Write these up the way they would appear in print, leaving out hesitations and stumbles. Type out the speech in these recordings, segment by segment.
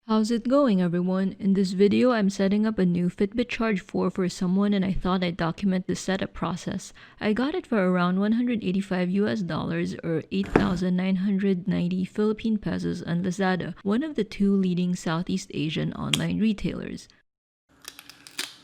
How's it going, everyone? In this video, I'm setting up a new Fitbit Charge 4 for someone, and I thought I'd document the setup process. I got it for around 185 US dollars or 8,990 Philippine pesos on Lazada, one of the two leading Southeast Asian online retailers.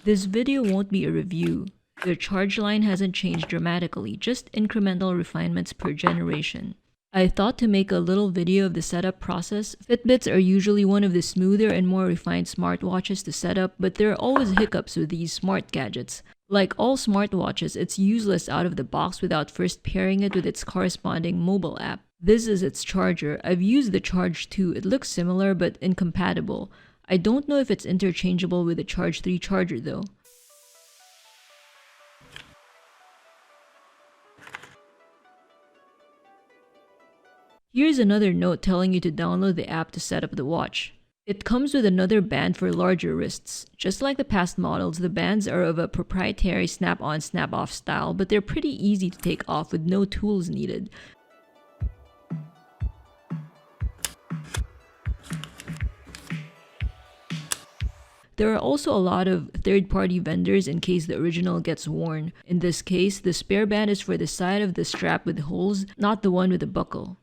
This video won't be a review. The charge line hasn't changed dramatically, just incremental refinements per generation. I thought to make a little video of the setup process. Fitbits are usually one of the smoother and more refined smartwatches to set up, but there are always hiccups with these smart gadgets. Like all smartwatches, it's useless out of the box without first pairing it with its corresponding mobile app. This is its charger. I've used the Charge 2. It looks similar but incompatible. I don't know if it's interchangeable with the Charge 3 charger though. Here's another note telling you to download the app to set up the watch. It comes with another band for larger wrists. Just like the past models, the bands are of a proprietary snap-on, snap-off style, but they're pretty easy to take off with no tools needed. There are also a lot of third-party vendors in case the original gets worn. In this case, the spare band is for the side of the strap with holes, not the one with the buckle.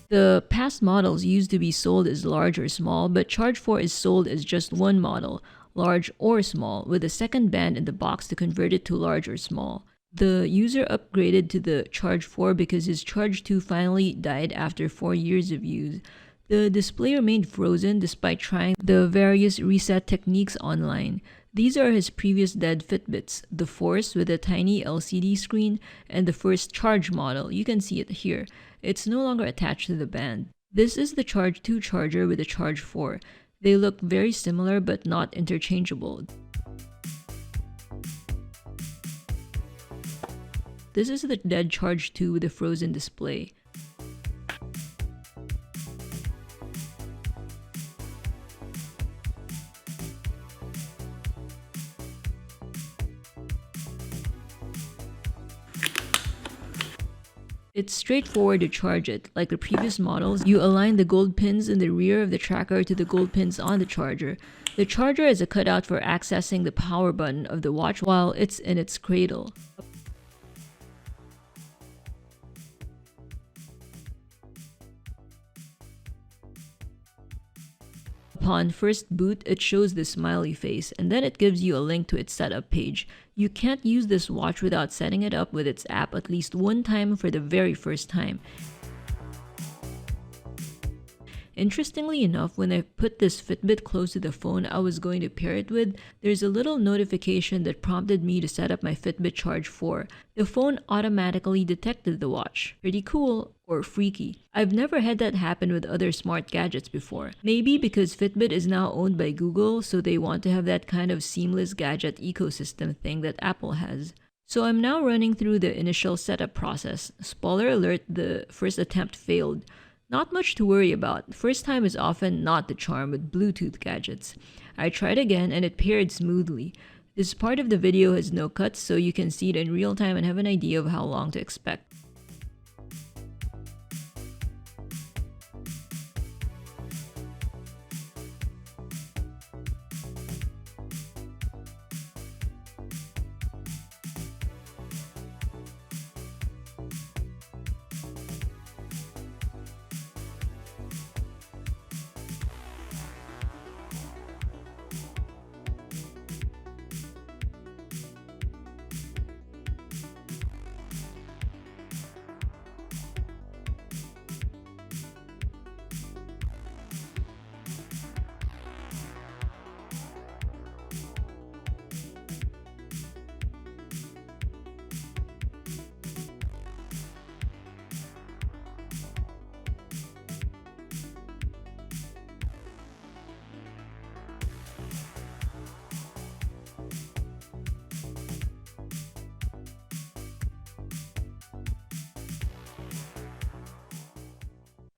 The past models used to be sold as large or small, but Charge 4 is sold as just one model, large or small, with a second band in the box to convert it to large or small. The user upgraded to the Charge 4 because his Charge 2 finally died after 4 years of use. The display remained frozen despite trying the various reset techniques online. These are his previous dead Fitbits, the Force with a tiny LCD screen, and the first Charge model. You can see it here. It's no longer attached to the band. This is the Charge 2 charger with the Charge 4. They look very similar but not interchangeable. This is the dead Charge 2 with a frozen display. It's straightforward to charge it. Like the previous models, you align the gold pins in the rear of the tracker to the gold pins on the charger. The charger is a cutout for accessing the power button of the watch while it's in its cradle. Upon first boot, it shows the smiley face, and then it gives you a link to its setup page. You can't use this watch without setting it up with its app at least one time for the very first time. Interestingly enough, when I put this Fitbit close to the phone I was going to pair it with, there's a little notification that prompted me to set up my Fitbit Charge 4. The phone automatically detected the watch. Pretty cool, or freaky. I've never had that happen with other smart gadgets before. Maybe because Fitbit is now owned by Google, so they want to have that kind of seamless gadget ecosystem thing that Apple has. So I'm now running through the initial setup process. Spoiler alert, the first attempt failed. Not much to worry about. First time is often not the charm with Bluetooth gadgets. I tried again and it paired smoothly. This part of the video has no cuts, so you can see it in real time and have an idea of how long to expect.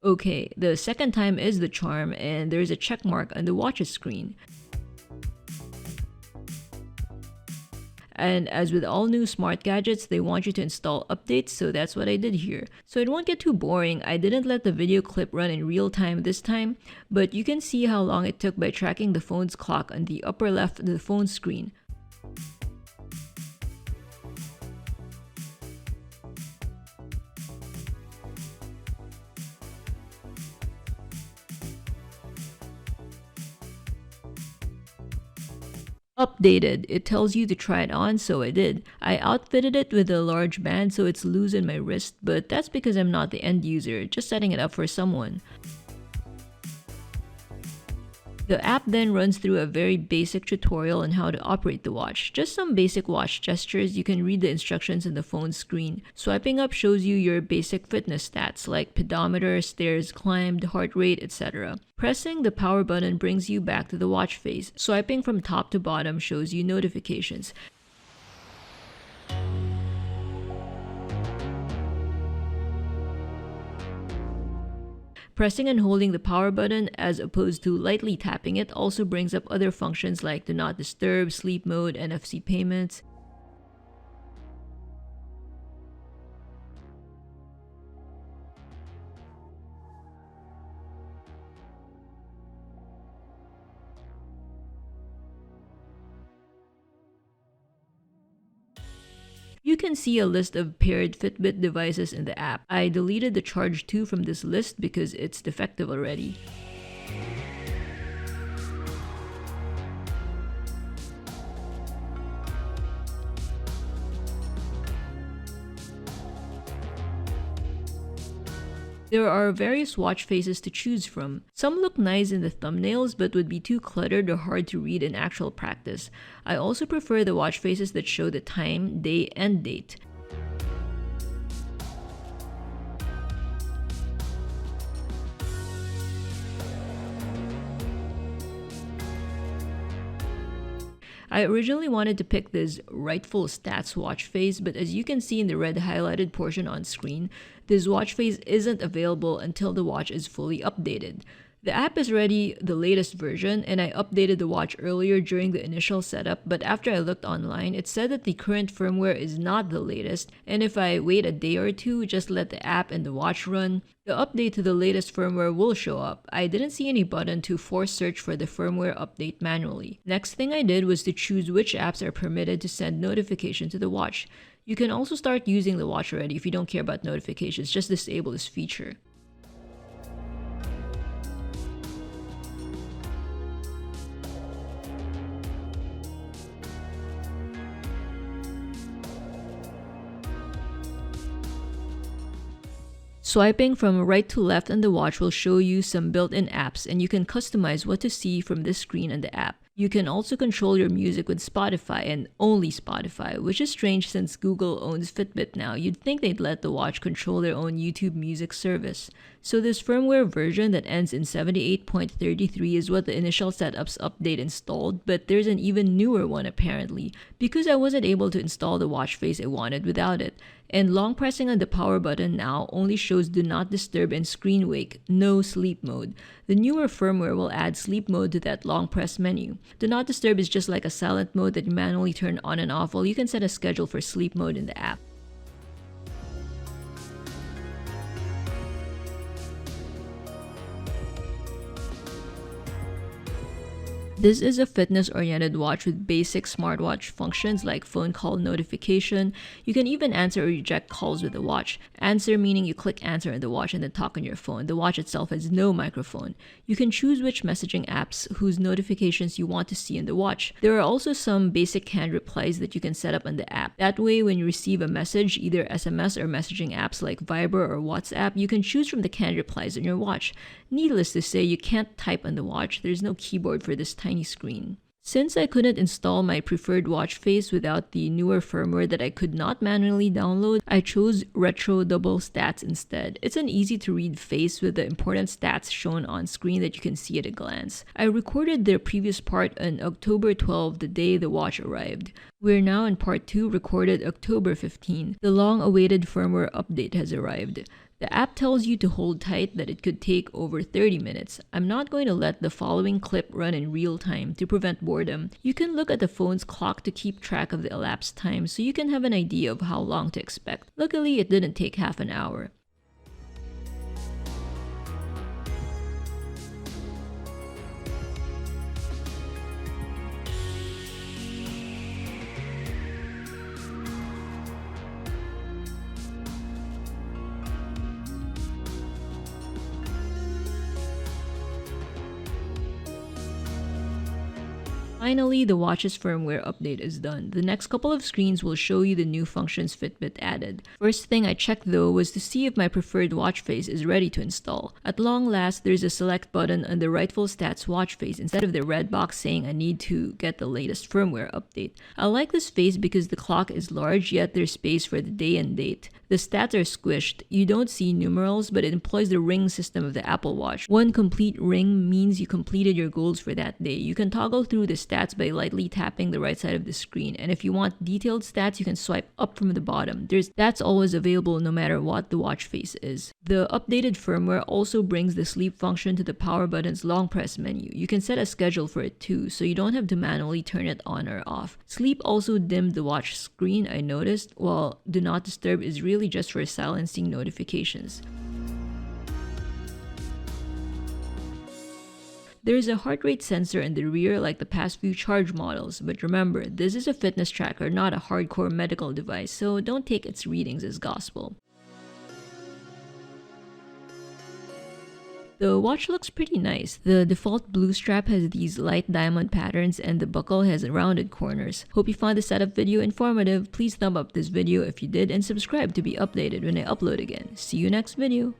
Okay, the second time is the charm and there's a check mark on the watch's screen. And as with all new smart gadgets, they want you to install updates, so that's what I did here. So it won't get too boring. I didn't let the video clip run in real time this time, but you can see how long it took by tracking the phone's clock on the upper left of the phone screen. Updated. It tells you to try it on, so I did. I outfitted it with a large band so it's loose in my wrist, but that's because I'm not the end user, just setting it up for someone. The app then runs through a very basic tutorial on how to operate the watch. Just some basic watch gestures. You can read the instructions in the phone screen. Swiping up shows you your basic fitness stats like pedometer, stairs climbed, heart rate, etc. Pressing the power button brings you back to the watch face. Swiping from top to bottom shows you notifications. Pressing and holding the power button as opposed to lightly tapping it also brings up other functions like do not disturb, sleep mode, NFC payments. You can see a list of paired Fitbit devices in the app. I deleted the Charge 2 from this list because it's defective already. There are various watch faces to choose from. Some look nice in the thumbnails but would be too cluttered or hard to read in actual practice. I also prefer the watch faces that show the time, day, and date. I originally wanted to pick this rightful stats watch face, but as you can see in the red highlighted portion on screen, this watch face isn't available until the watch is fully updated. The app is already the latest version, and I updated the watch earlier during the initial setup, but after I looked online, it said that the current firmware is not the latest, and if I wait a day or two, just let the app and the watch run, the update to the latest firmware will show up. I didn't see any button to force search for the firmware update manually. Next thing I did was to choose which apps are permitted to send notification to the watch. You can also start using the watch already if you don't care about notifications, just disable this feature. Swiping from right to left on the watch will show you some built-in apps, and you can customize what to see from this screen on the app. You can also control your music with Spotify and only Spotify, which is strange since Google owns Fitbit now. You'd think they'd let the watch control their own YouTube music service. So this firmware version that ends in 78.33 is what the initial setups update installed, but there's an even newer one apparently, because I wasn't able to install the watch face I wanted without it. And long pressing on the power button now only shows do not disturb and screen wake, no sleep mode. The newer firmware will add sleep mode to that long press menu. Do not disturb is just like a silent mode that you manually turn on and off, while you can set a schedule for sleep mode in the app. This is a fitness-oriented watch with basic smartwatch functions like phone call notification. You can even answer or reject calls with the watch. Answer meaning you click answer on the watch and then talk on your phone. The watch itself has no microphone. You can choose which messaging apps whose notifications you want to see in the watch. There are also some basic canned replies that you can set up on the app. That way, when you receive a message, either SMS or messaging apps like Viber or WhatsApp, you can choose from the canned replies on your watch. Needless to say, you can't type on the watch. There's no keyboard for this tiny screen. Since I couldn't install my preferred watch face without the newer firmware that I could not manually download, I chose Retro Double Stats instead. It's an easy to read face with the important stats shown on screen that you can see at a glance. I recorded the previous part on October 12, the day the watch arrived. We're now in part 2, recorded October 15. The long-awaited firmware update has arrived. The app tells you to hold tight that it could take over 30 minutes. I'm not going to let the following clip run in real time to prevent boredom. You can look at the phone's clock to keep track of the elapsed time so you can have an idea of how long to expect. Luckily, it didn't take half an hour. Finally, the watch's firmware update is done. The next couple of screens will show you the new functions Fitbit added. First thing I checked though was to see if my preferred watch face is ready to install. At long last, there's a select button on the rightful stats watch face instead of the red box saying I need to get the latest firmware update. I like this face because the clock is large, yet there's space for the day and date. The stats are squished. You don't see numerals, but it employs the ring system of the Apple Watch. One complete ring means you completed your goals for that day. You can toggle through the stats by lightly tapping the right side of the screen, and if you want detailed stats, you can swipe up from the bottom. There's stats always available no matter what the watch face is. The updated firmware also brings the sleep function to the power button's long press menu. You can set a schedule for it too, so you don't have to manually turn it on or off. Sleep also dimmed the watch screen, I noticed, while Do Not Disturb is really just for silencing notifications. There is a heart rate sensor in the rear like the past few Charge models, but remember, this is a fitness tracker, not a hardcore medical device, so don't take its readings as gospel. The watch looks pretty nice. The default blue strap has these light diamond patterns and the buckle has rounded corners. Hope you found this setup video informative. Please thumb up this video if you did and subscribe to be updated when I upload again. See you next video.